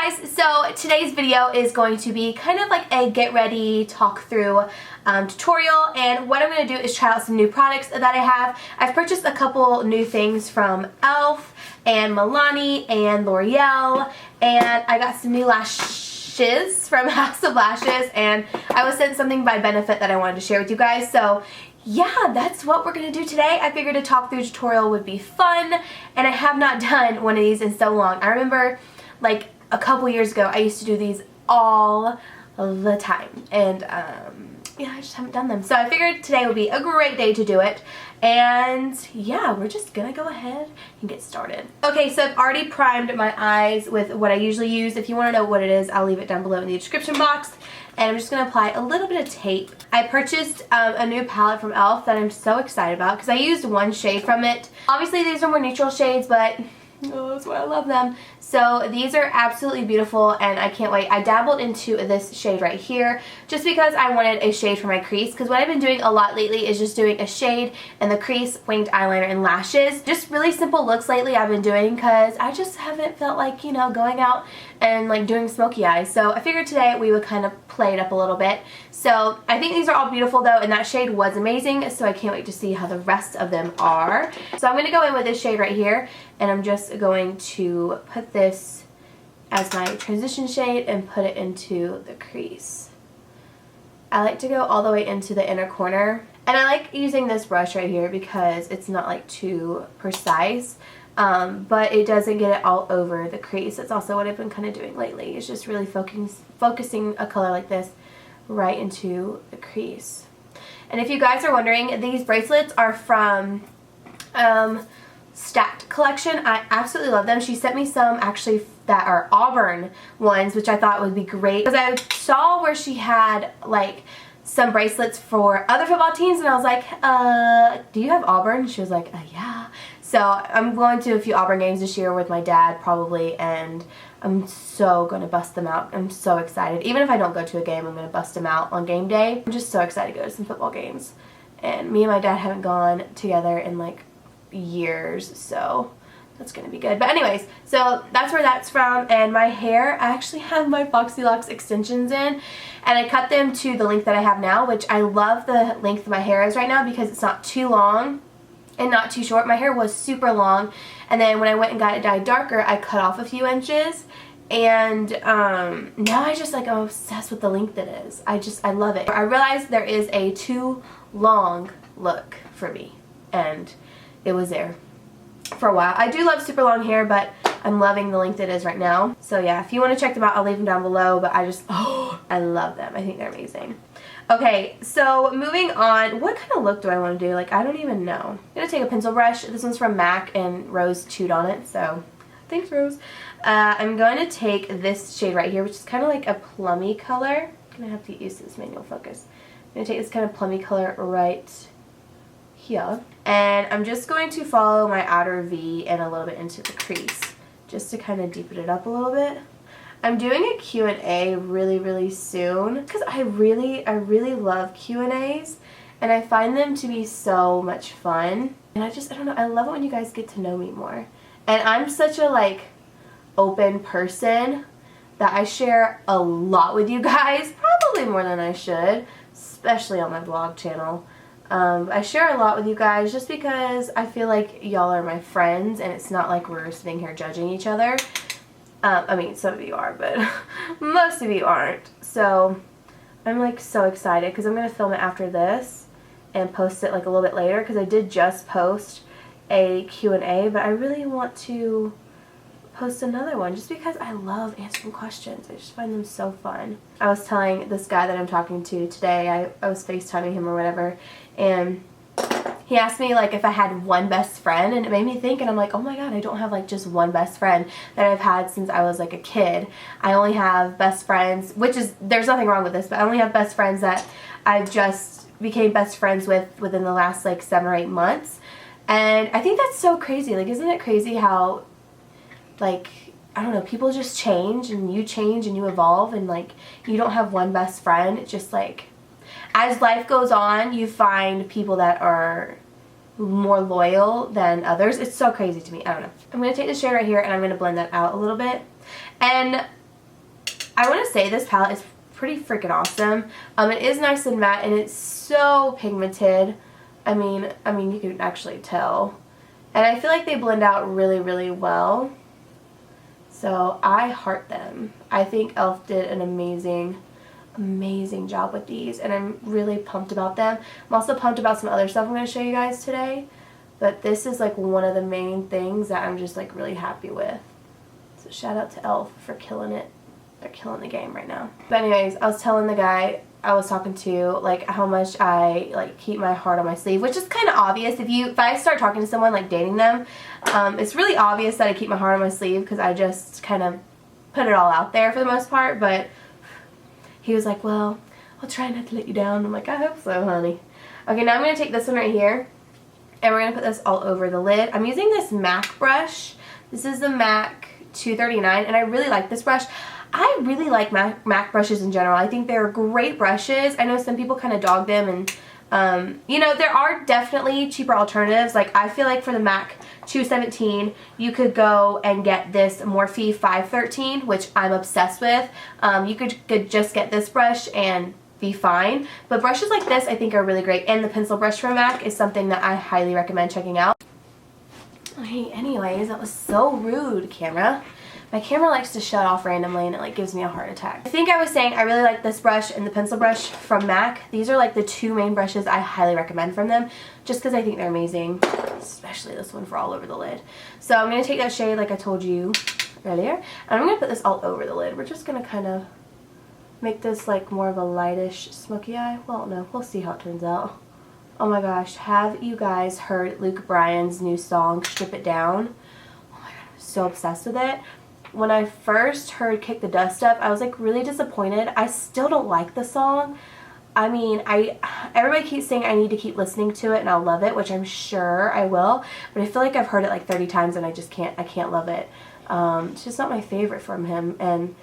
guys, so today's video is going to be kind of like a get ready talk through tutorial, and what I'm going to do is try out some new products that I have. I've purchased a couple new things from e.l.f. and Milani and L'Oreal, and I got some new lashes from House of Lashes, and I was sent something by Benefit that I wanted to share with you guys. So yeah, that's what we're going to do today. I figured a talk through tutorial would be fun, and I have not done one of these in so long. I remember like a couple years ago I used to do these all the time, and yeah, I just haven't done them. So I figured today would be a great day to do it, and yeah, we're just gonna go ahead and get started. Okay, so I've already primed my eyes with what I usually use. If you want to know what it is, I'll leave it down below in the description box. And I'm just going to apply a little bit of tape. I purchased a new palette from e.l.f. that I'm so excited about because I used one shade from it. Obviously these are more neutral shades, but oh, that's why I love them. So these are absolutely beautiful, and I can't wait. I dabbled into this shade right here just because I wanted a shade for my crease, because what I've been doing a lot lately is just doing a shade in the crease, winged eyeliner, and lashes. Just really simple looks lately I've been doing because I just haven't felt like, you know, going out and like doing smoky eyes. So I figured today we would kind of play it up a little bit. So I think these are all beautiful though, and that shade was amazing, so I can't wait to see how the rest of them are. So I'm going to go in with this shade right here, and I'm just going to put this as my transition shade and put it into the crease. I like to go all the way into the inner corner, and I like using this brush right here because it's not like too precise, but it doesn't get it all over the crease. That's also what I've been kind of doing lately, is just really focusing a color like this right into the crease. And if you guys are wondering, these bracelets are from Stacked collection. I absolutely love them. She sent me some actually that are auburn ones, which I thought would be great because I saw where she had like some bracelets for other football teams, and I was like, do you have auburn? She was like, yeah. So I'm going to a few Auburn games this year with my dad probably, and I'm so going to bust them out. I'm so excited. Even if I don't go to a game, I'm going to bust them out on game day. I'm just so excited to go to some football games. And me and my dad haven't gone together in like years, so that's gonna be good. But anyways, so that's where that's from. And my hair, I actually have my Foxy Locks Extensions in, and I cut them to the length that I have now, which I love the length my hair is right now because it's not too long and not too short. My hair was super long, and then when I went and got it dyed darker, I cut off a few inches, and now I just like, I'm obsessed with the length it is. I love it. I realized there is a too long look for me, and it was there for a while. I do love super long hair, but I'm loving the length it is right now. So yeah, if you want to check them out, I'll leave them down below, but I love them. I think they're amazing. Okay, so moving on, what kind of look do I want to do? Like, I don't even know. I'm going to take a pencil brush. This one's from MAC, and Rose chewed on it, so thanks, Rose. I'm going to take this shade right here, which is kind of like a plummy color. I'm going to have to use this manual focus. I'm going to take this kind of plummy color right here, and I'm just going to follow my outer V and a little bit into the crease just to kind of deepen it up a little bit. I'm doing a Q&A really soon because I really love Q&As, and I find them to be so much fun, and I don't know, I love it when you guys get to know me more. And I'm such a like open person that I share a lot with you guys, probably more than I should, especially on my vlog channel. I share a lot with you guys just because I feel like y'all are my friends, and it's not like we're sitting here judging each other. I mean, some of you are, but most of you aren't. So I'm like so excited because I'm going to film it after this and post it like a little bit later, because I did just post a Q&A, but I really want to post another one just because I love answering questions. I just find them so fun. I was telling this guy that I'm talking to today, I was FaceTiming him or whatever, and he asked me like if I had one best friend, and it made me think, and I'm like, oh my god, I don't have like just one best friend that I've had since I was like a kid. I only have best friends, which is, there's nothing wrong with this, but I only have best friends that I just became best friends with within the last like 7 or 8 months. And I think that's so crazy. Like, isn't it crazy how like, I don't know, people just change and you evolve, and like you don't have one best friend. It's just like as life goes on, you find people that are more loyal than others. It's so crazy to me. I don't know. I'm going to take the shade right here, and I'm going to blend that out a little bit. And I want to say this palette is pretty freaking awesome. It is nice and matte, and it's so pigmented. I mean you can actually tell. And I feel like they blend out really, really well. So I heart them. I think e.l.f. did an amazing job with these, and I'm really pumped about them. I'm also pumped about some other stuff I'm going to show you guys today. But this is like one of the main things that I'm just like really happy with. So shout out to e.l.f. for killing it. They're killing the game right now. But anyways, I was telling the guy I was talking to like how much I like keep my heart on my sleeve, which is kind of obvious. If I start talking to someone, like dating them, it's really obvious that I keep my heart on my sleeve because I just kind of put it all out there for the most part. But he was like, well, I'll try not to let you down. I'm like, I hope so, honey. Okay, now I'm going to take this one right here, and we're going to put this all over the lid. I'm using this MAC brush. This is the MAC 239, and I really like this brush. I really like MAC brushes in general. I think they're great brushes. I know some people kind of dog them, and you know, there are definitely cheaper alternatives. Like I feel like for the MAC 217, you could go and get this Morphe 513, which I'm obsessed with. You could just get this brush and be fine. But brushes like this I think are really great, and the pencil brush from MAC is something that I highly recommend checking out. Hey, anyways, that was so rude, camera. My camera likes to shut off randomly, and it like gives me a heart attack. I think I was saying I really like this brush and the pencil brush from MAC. These are like the two main brushes I highly recommend from them, just because I think they're amazing, especially this one for all over the lid. So I'm going to take that shade like I told you earlier, and I'm going to put this all over the lid. We're just going to kind of make this like more of a lightish smoky eye. Well, no, we'll see how it turns out. Oh my gosh, have you guys heard Luke Bryan's new song, Strip It Down? Oh my god, I'm so obsessed with it. When I first heard Kick the Dust Up, I was like really disappointed. I still don't like the song. I mean, everybody keeps saying I need to keep listening to it and I'll love it, which I'm sure I will. But I feel like I've heard it like 30 times and I can't love it. It's just not my favorite from him. And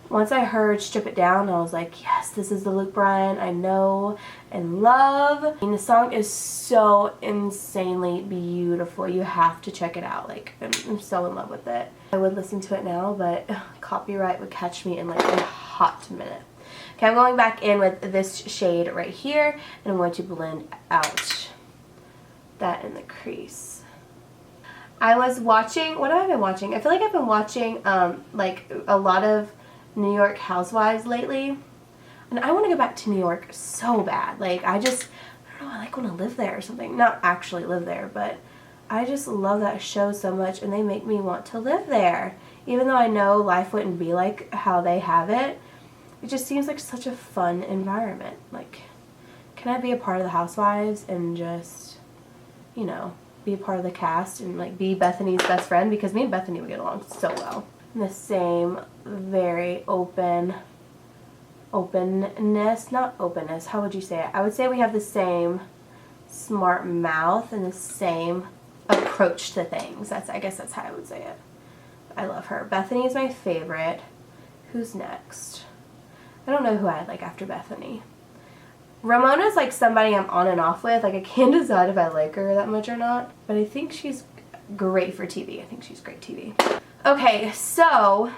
once I heard Strip It Down, I was like, yes, this is the Luke Bryan I know and love. I mean, the song is so insanely beautiful. You have to check it out. Like, I'm so in love with it. I would listen to it now, but copyright would catch me in like a hot minute. Okay, I'm going back in with this shade right here, and I'm going to blend out that in the crease. I was watching, what have I been watching? I feel like I've been watching like a lot of New York Housewives lately, and I want to go back to New York so bad. Like I don't know, I like want to live there or something. Not actually live there, but I just love that show so much, and they make me want to live there. Even though I know life wouldn't be like how they have it, it just seems like such a fun environment. Like, can I be a part of the Housewives and just, you know, be a part of the cast and like be Bethany's best friend? Because me and Bethany would get along so well. The same very openness, not openness, how would you say it? I would say we have the same smart mouth and the same approach to things. I guess that's how I would say it. I love her. Bethany is my favorite. Who's next? I don't know who I'd like after Bethany. Ramona's like somebody I'm on and off with. Like I can't decide if I like her that much or not, but I think she's great for TV. I think she's great TV. Okay, so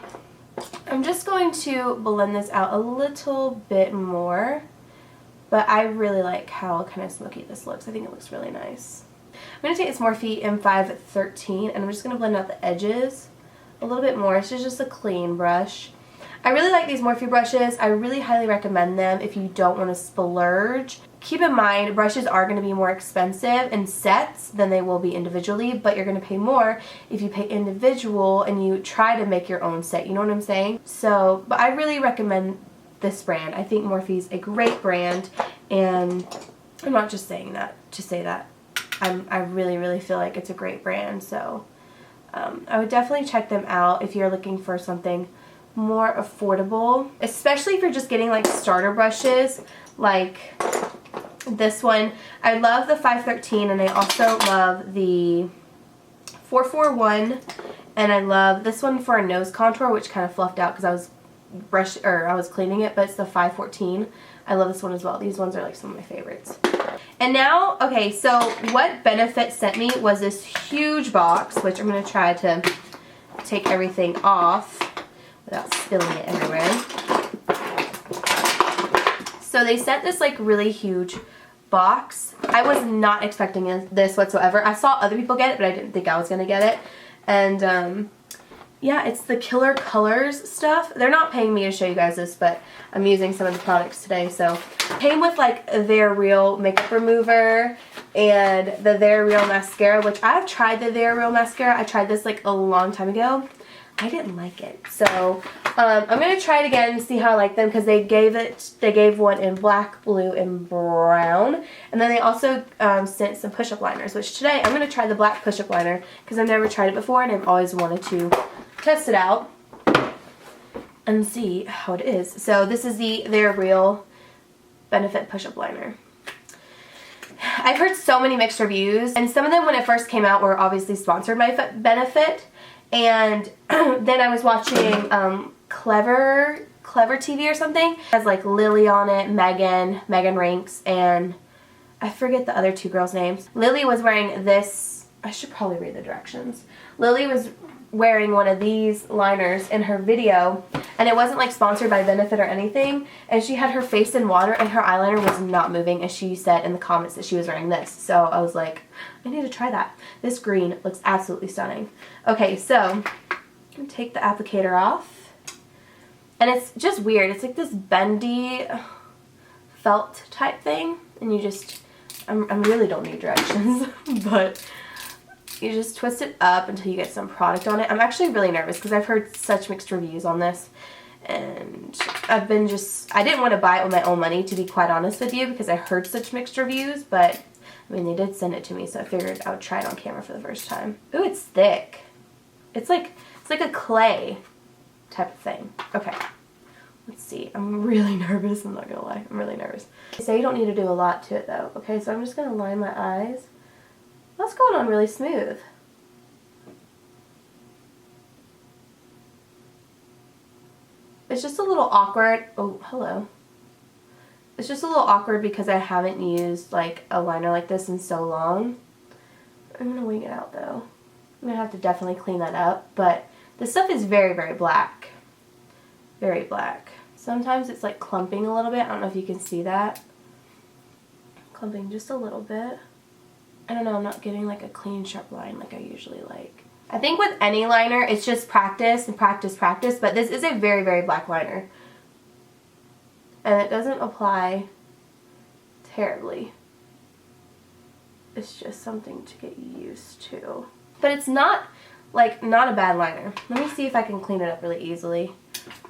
I'm just going to blend this out a little bit more, but I really like how kind of smoky this looks. I think it looks really nice. I'm going to take this Morphe M513, and I'm just going to blend out the edges a little bit more. This is just a clean brush. I really like these Morphe brushes. I really highly recommend them if you don't want to splurge. Keep in mind, brushes are going to be more expensive in sets than they will be individually, but you're going to pay more if you pay individual and you try to make your own set. You know what I'm saying? So, but I really recommend this brand. I think Morphe's a great brand, and I'm not just saying that to say that. I really, really feel like it's a great brand. So, I would definitely check them out if you're looking for something more affordable, especially if you're just getting like starter brushes like this one. I love the 513, and I also love the 441, and I love this one for a nose contour, which kind of fluffed out because I was cleaning it, but it's the 514. I love this one as well. These ones are like some of my favorites. And now, okay, so what Benefit sent me was this huge box, which I'm going to try to take everything off without spilling it everywhere. So they sent this like really huge box. I was not expecting this whatsoever. I saw other people get it, but I didn't think I was going to get it. And yeah, it's the Killer Colors stuff. They're not paying me to show you guys this, but I'm using some of the products today. So came with like their Real makeup remover and the Their Real mascara, which I've tried the Their Real mascara. I tried this like a long time ago. I didn't like it. So I'm going to try it again and see how I like them, because they gave one in black, blue, and brown. And then they also sent some push-up liners, which today I'm going to try the black push-up liner because I've never tried it before and I've always wanted to test it out and see how it is. So this is the Their Real Benefit push-up liner. I've heard so many mixed reviews, and some of them when it first came out were obviously sponsored by Benefit. And then I was watching Clever TV or something. It has like Lily on it, Megan Ranks, and I forget the other two girls' names. Lily was wearing this, I should probably read the directions. Lily was wearing one of these liners in her video, and it wasn't like sponsored by Benefit or anything, and she had her face in water and her eyeliner was not moving, and she said in the comments that she was wearing this. So I was like, I need to try that. This green looks absolutely stunning. Okay, so I'm going to take the applicator off, and it's just weird. It's like this bendy felt type thing, and you just, I really don't need directions, but you just twist it up until you get some product on it. I'm actually really nervous because I've heard such mixed reviews on this, and I didn't want to buy it with my own money, to be quite honest with you, because I heard such mixed reviews, but I mean, they did send it to me, so I figured I would try it on camera for the first time. Ooh, it's thick. It's like a clay type of thing. Okay, let's see. I'm really nervous, I'm not gonna lie. I'm really nervous. They say you don't need to do a lot to it though. Okay, so I'm just gonna line my eyes. That's going on really smooth. It's just a little awkward. Oh, hello. It's just a little awkward because I haven't used like a liner like this in so long. I'm going to wing it out though. I'm going to have to definitely clean that up, but this stuff is very, very black. Very black. Sometimes it's like clumping a little bit. I don't know if you can see that. Clumping just a little bit. I don't know, I'm not getting like a clean sharp line like I usually like. I think with any liner, it's just practice and practice, but this is a very, very black liner. And it doesn't apply terribly. It's just something to get used to. But it's not a bad liner. Let me see if I can clean it up really easily.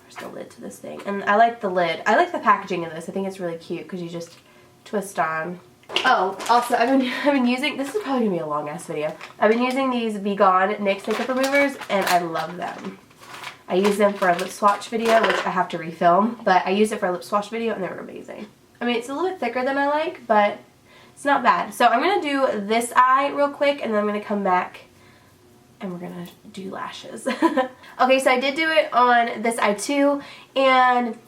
There's the lid to this thing. And I like the lid. I like the packaging of this. I think it's really cute because you just twist on. Oh, also, I've been using, this is probably going to be a long ass video. I've been using these Be Gone NYX makeup removers, and I love them. I use them for a lip swatch video, which I have to refilm, but I used it for a lip swatch video and they were amazing. I mean, it's a little bit thicker than I like, but it's not bad. So I'm going to do this eye real quick, and then I'm going to come back and we're going to do lashes. Okay, so I did do it on this eye too, and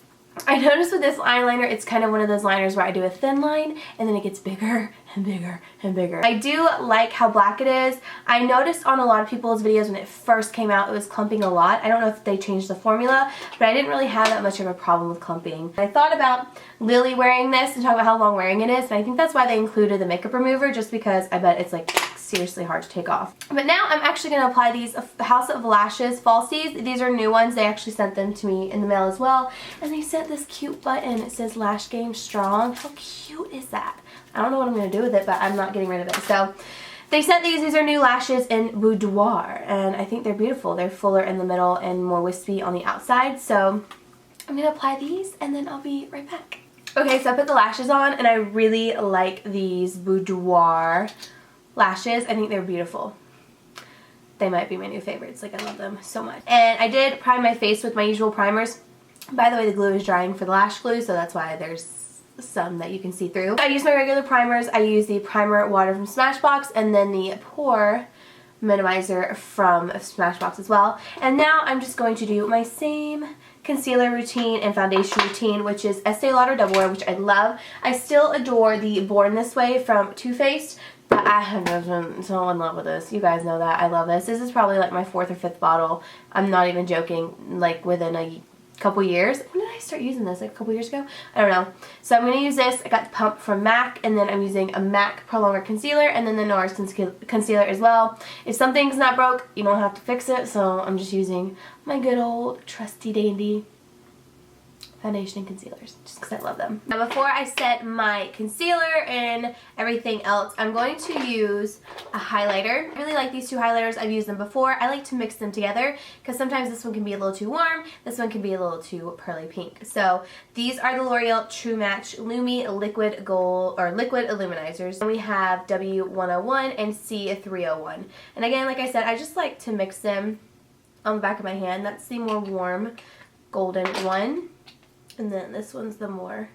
I noticed with this eyeliner, it's kind of one of those liners where I do a thin line and then it gets bigger and bigger and bigger. I do like how black it is. I noticed on a lot of people's videos when it first came out, it was clumping a lot. I don't know if they changed the formula, but I didn't really have that much of a problem with clumping. I thought about Lily wearing this and talk about how long wearing it is, and I think that's why they included the makeup remover, just because I bet it's like seriously hard to take off. But now I'm actually going to apply these House of Lashes falsies. These are new ones. They actually sent them to me in the mail as well. And they sent this cute button. It says Lash Game Strong. How cute is that? I don't know what I'm going to do with it, but I'm not getting rid of it. So they sent these. These are new lashes in Boudoir, and I think they're beautiful. They're fuller in the middle and more wispy on the outside. So I'm going to apply these and then I'll be right back. Okay, so I put the lashes on, and I really like these Boudoir lashes. I think they're beautiful. They might be my new favorites. Like, I love them so much. And I did prime my face with my usual primers. By the way, the glue is drying for the lash glue, so that's why there's some that you can see through. I use my regular primers. I use the primer water from Smashbox, and then the pore minimizer from Smashbox as well. And now I'm just going to do my same concealer routine and foundation routine, which is Estee Lauder Double Wear, which I love. I still adore the Born This Way from Too Faced, but I have been so in love with this. You guys know that. I love this. This is probably like my 4th or 5th bottle. I'm not even joking. Like within a couple years. When did I start using this? Like a couple years ago? I don't know. So I'm going to use this. I got the pump from MAC, and then I'm using a MAC Pro Longer Concealer, and then the NARS Concealer as well. If something's not broke, you don't have to fix it, so I'm just using my good old trusty dandy foundation and concealers, just because I love them. Now before I set my concealer and everything else, I'm going to use a highlighter. I really like these two highlighters. I've used them before. I like to mix them together because sometimes this one can be a little too warm, this one can be a little too pearly pink. So these are the L'Oreal True Match NUME Liquid Gold or Liquid Illuminizers. And we have W101 and C301. And again, like I said, I just like to mix them on the back of my hand. That's the more warm golden one. And then this one's the more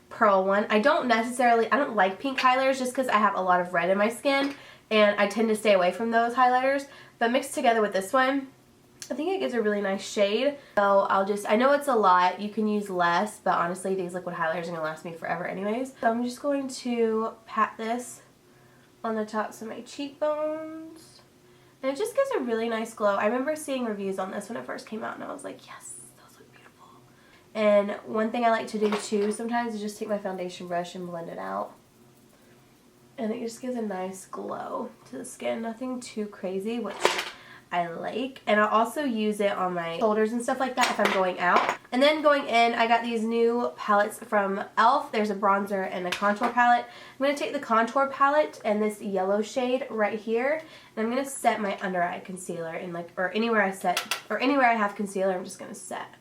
pearl one. I don't like pink highlighters just because I have a lot of red in my skin and I tend to stay away from those highlighters. But mixed together with this one, I think it gives a really nice shade. So I know it's a lot, you can use less, but honestly these liquid highlighters are going to last me forever anyways. So I'm just going to pat this on the tops of my cheekbones. And it just gives a really nice glow. I remember seeing reviews on this when it first came out and I was like, yes. And one thing I like to do too sometimes is just take my foundation brush and blend it out. And it just gives a nice glow to the skin. Nothing too crazy, which I like. And I'll also use it on my shoulders and stuff like that if I'm going out. And then going in, I got these new palettes from e.l.f. There's a bronzer and a contour palette. I'm going to take the contour palette and this yellow shade right here. And I'm going to set my under eye concealer in anywhere I have concealer, I'm just going to set.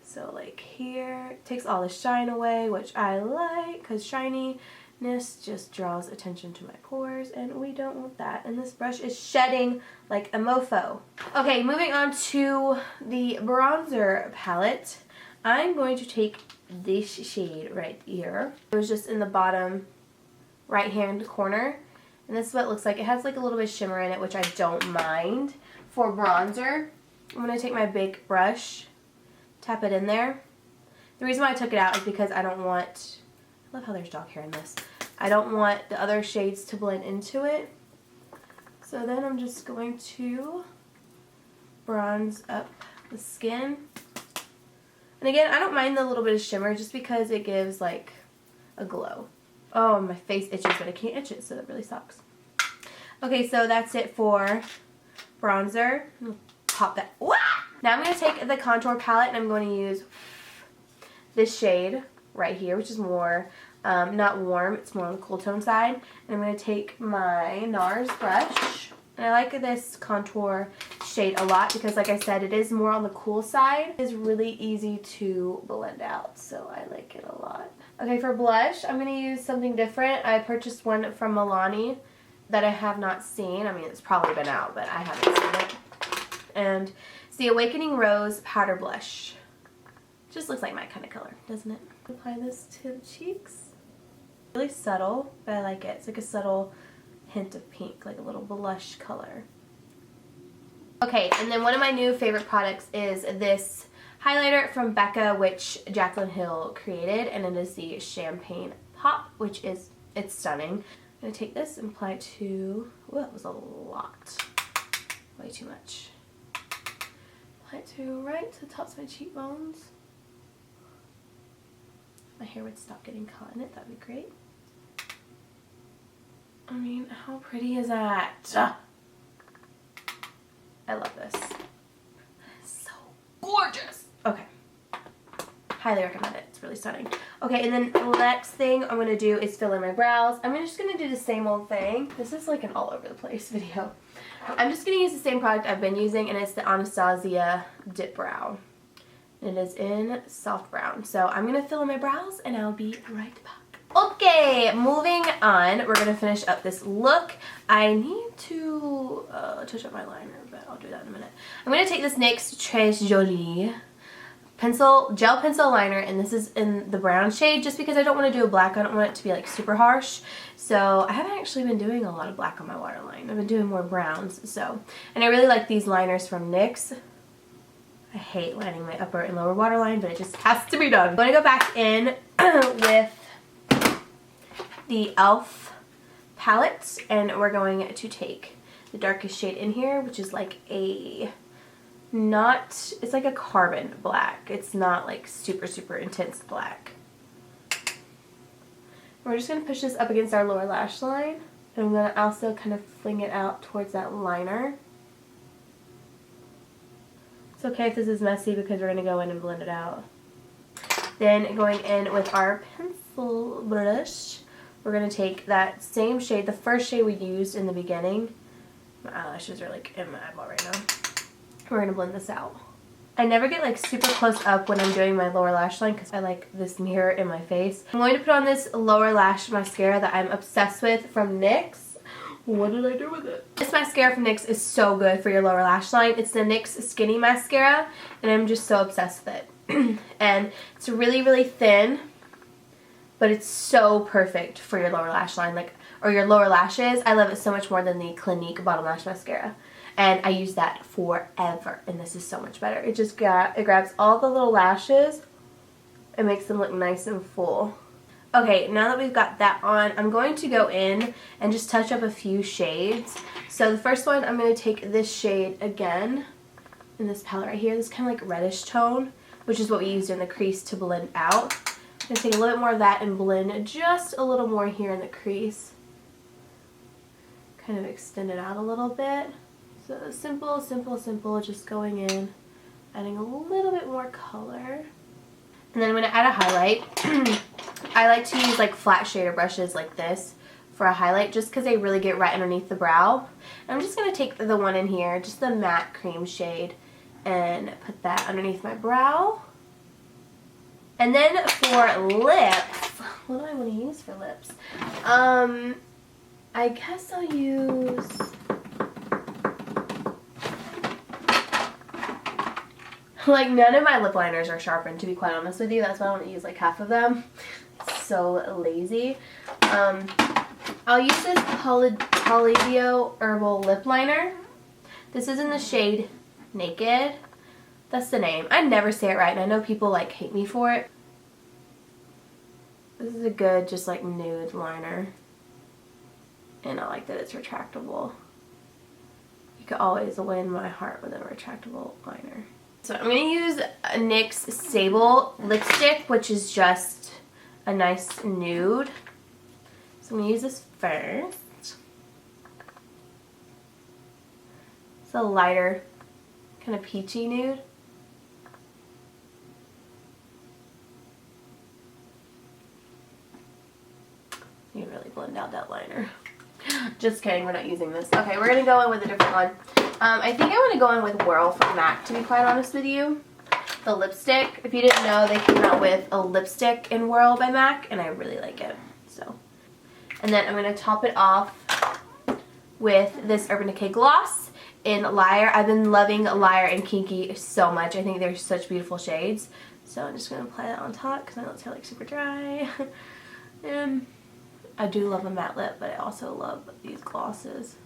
So like here, it takes all the shine away, which I like because shininess just draws attention to my pores and we don't want that. And this brush is shedding like a mofo. Okay, moving on to the bronzer palette. I'm going to take this shade right here. It was just in the bottom right hand corner. And this is what it looks like. It has like a little bit of shimmer in it, which I don't mind. For bronzer, I'm going to take my big brush, tap it in there. The reason why I took it out is because I don't want, I love how there's dog hair in this. I don't want the other shades to blend into it. So then I'm just going to bronze up the skin. And again, I don't mind the little bit of shimmer just because it gives like a glow. Oh, my face itches, but I can't itch it, so that really sucks. Okay, so that's it for bronzer. Pop that. Wah! Now I'm going to take the contour palette and I'm going to use this shade right here, which is more, not warm, it's more on the cool tone side. And I'm going to take my NARS brush. And I like this contour shade a lot because, like I said, it is more on the cool side. It is really easy to blend out, so I like it a lot. Okay, for blush, I'm going to use something different. I purchased one from Milani that I have not seen. I mean, it's probably been out, but I haven't seen it. And it's the Awakening Rose Powder Blush. Just looks like my kind of color, doesn't it? Apply this to the cheeks. Really subtle, but I like it. It's like a subtle hint of pink, like a little blush color. Okay, and then one of my new favorite products is this highlighter from Becca, which Jaclyn Hill created, and it is the Champagne Pop, which is, it's stunning. I'm going to take this and apply it to, oh, that was a lot. Way too much. Apply it to right to the tops of my cheekbones. My hair would stop getting caught in it, that'd be great. I mean, how pretty is that? I love this. It's so gorgeous. Okay. Highly recommend it. It's really stunning. Okay, and then the next thing I'm going to do is fill in my brows. I'm just going to do the same old thing. This is like an all over the place video. I'm just going to use the same product I've been using, and it's the Anastasia Dip Brow. It is in soft brown. So I'm going to fill in my brows, and I'll be right back. Okay, moving on. We're going to finish up this look. I need to touch up my liner, but I'll do that in a minute. I'm going to take this NYX Très Jolie gel pencil liner, and this is in the brown shade just because I don't want to do a black. I don't want it to be like super harsh. So I haven't actually been doing a lot of black on my waterline. I've been doing more browns. So, and I really like these liners from NYX. I hate lining my upper and lower waterline, but it just has to be done. I'm going to go back in with the e.l.f. palette, and we're going to take the darkest shade in here, which is like a not, it's like a carbon black. It's not like super, super intense black. We're just going to push this up against our lower lash line. And I'm going to also kind of fling it out towards that liner. It's okay if this is messy because we're going to go in and blend it out. Then going in with our pencil brush, we're going to take that same shade, the first shade we used in the beginning. My eyelashes are like in my eyeball right now. We're going to blend this out. I never get like super close up when I'm doing my lower lash line because I like this mirror in my face. I'm going to put on this lower lash mascara that I'm obsessed with from NYX. What did I do with it? This mascara from NYX is so good for your lower lash line. It's the NYX Skinny Mascara and I'm just so obsessed with it. And it's really, really thin, but it's so perfect for your lower lash line, like, or your lower lashes. I love it so much more than the Clinique Bottom Lash Mascara. And I use that forever, and this is so much better. It just it grabs all the little lashes and makes them look nice and full. Okay, now that we've got that on, I'm going to go in and just touch up a few shades. So the first one, I'm going to take this shade again in this palette right here, this kind of like reddish tone, which is what we used in the crease to blend out. I'm going to take a little bit more of that and blend just a little more here in the crease. Kind of extend it out a little bit. So simple, simple, simple, just going in, adding a little bit more color. And then I'm going to add a highlight. I like to use like flat shader brushes like this for a highlight just because they really get right underneath the brow. And I'm just going to take the one in here, just the matte cream shade, and put that underneath my brow. And then for lips, what do I want to use for lips? I guess I'll use... Like, none of my lip liners are sharpened, to be quite honest with you. That's why I want to use like half of them. It's so lazy. I'll use this Polivio Herbal Lip Liner. This is in the shade Naked. That's the name. I never say it right, and I know people like hate me for it. This is a good, just like nude liner. And I like that it's retractable. You could always win my heart with a retractable liner. So I'm going to use a NYX Sable lipstick, which is just a nice nude. So I'm going to use this first. It's a lighter, kind of peachy nude. You can really blend out that liner. Just kidding, we're not using this. Okay, we're going to go in with a different one. I think I want to go in with Whirl from MAC, to be quite honest with you. The lipstick. If you didn't know, they came out with a lipstick in Whirl by MAC, and I really like it. So, and then I'm going to top it off with this Urban Decay gloss in Liar. I've been loving Liar and Kinky so much. I think they're such beautiful shades. So I'm just going to apply that on top because I know it's like super dry. I do love a matte lip, but I also love these glosses.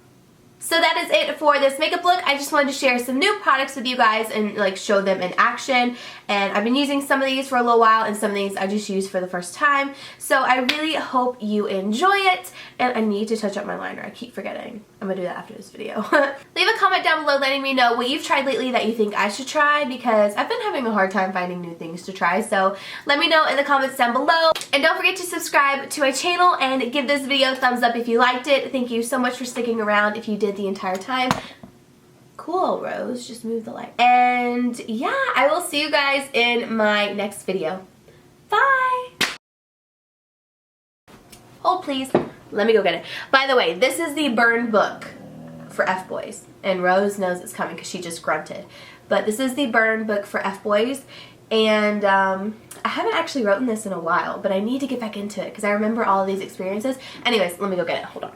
So that is it for this makeup look. I just wanted to share some new products with you guys and like show them in action. And I've been using some of these for a little while and some of these I just used for the first time. So I really hope you enjoy it. And I need to touch up my liner. I keep forgetting. I'm going to do that after this video. Leave a comment down below letting me know what you've tried lately that you think I should try, because I've been having a hard time finding new things to try. So let me know in the comments down below. And don't forget to subscribe to my channel and give this video a thumbs up if you liked it. Thank you so much for sticking around if you did the entire time. Cool, Rose. Just move the light. And yeah, I will see you guys in my next video. Bye! Hold please. Let me go get it. By the way, this is the burn book for F-boys. And Rose knows it's coming because she just grunted. But this is the burn book for F-boys. And I haven't actually written this in a while, but I need to get back into it because I remember all of these experiences. Anyways, let me go get it. Hold on.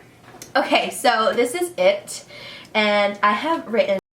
Okay, so this is it. And I have written